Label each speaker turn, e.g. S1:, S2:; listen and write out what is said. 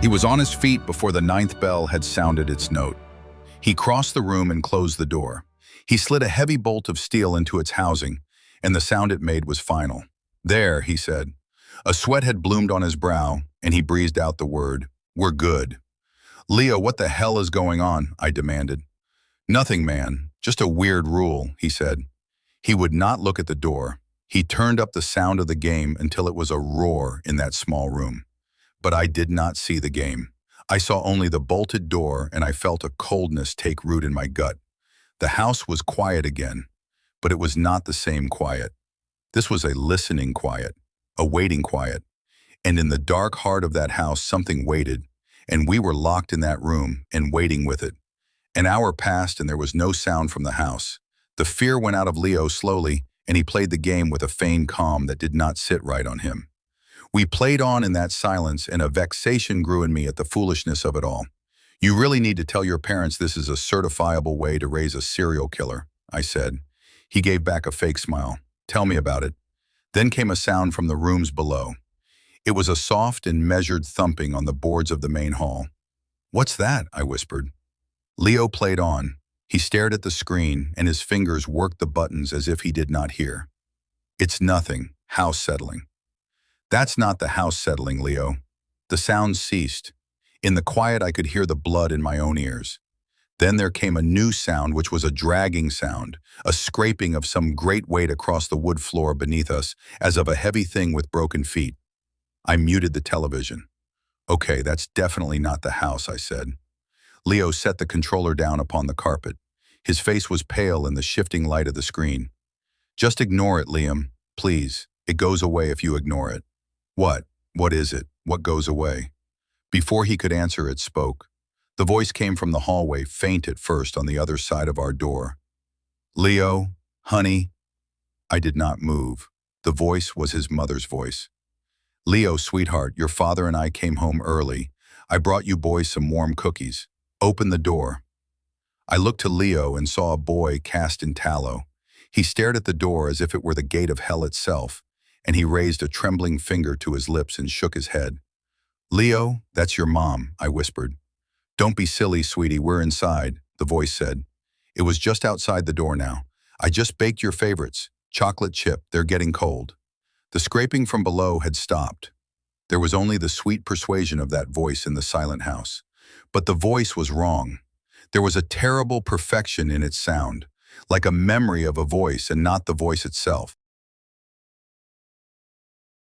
S1: He was on his feet before the ninth bell had sounded its note. He crossed the room and closed the door. He slid a heavy bolt of steel into its housing, and the sound it made was final. "There," he said. A sweat had bloomed on his brow, and he breathed out the word, "We're good." "Leo, what the hell is going on?" I demanded. "Nothing, man. Just a weird rule," he said. He would not look at the door. He turned up the sound of the game until it was a roar in that small room. But I did not see the game. I saw only the bolted door, and I felt a coldness take root in my gut. The house was quiet again, but it was not the same quiet. This was a listening quiet, a waiting quiet. And in the dark heart of that house, something waited, and we were locked in that room and waiting with it. An hour passed, and there was no sound from the house. The fear went out of Leo slowly, and he played the game with a feigned calm that did not sit right on him. We played on in that silence, and a vexation grew in me at the foolishness of it all. "You really need to tell your parents this is a certifiable way to raise a serial killer," I said. He gave back a fake smile. "Tell me about it." Then came a sound from the rooms below. It was a soft and measured thumping on the boards of the main hall. "What's that?" I whispered. Leo played on. He stared at the screen, and his fingers worked the buttons as if he did not hear. "It's nothing. House settling." "That's not the house settling, Leo." The sound ceased. In the quiet, I could hear the blood in my own ears. Then there came a new sound, which was a dragging sound, a scraping of some great weight across the wood floor beneath us, as of a heavy thing with broken feet. I muted the television. "Okay, that's definitely not the house," I said. Leo set the controller down upon the carpet. His face was pale in the shifting light of the screen. "Just ignore it, Liam. Please. It goes away if you ignore it." "What? What is it? What goes away?" Before he could answer, it spoke. The voice came from the hallway, faint at first, on the other side of our door. "Leo, honey." I did not move. The voice was his mother's voice. "Leo, sweetheart, your father and I came home early. I brought you boys some warm cookies. Open the door." I looked to Leo and saw a boy cast in tallow. He stared at the door as if it were the gate of hell itself, and he raised a trembling finger to his lips and shook his head. "Leo, that's your mom," I whispered. "Don't be silly, sweetie, we're inside," the voice said. It was just outside the door now. "I just baked your favorites, chocolate chip, they're getting cold." The scraping from below had stopped. There was only the sweet persuasion of that voice in the silent house. But the voice was wrong. There was a terrible perfection in its sound, like a memory of a voice and not the voice itself.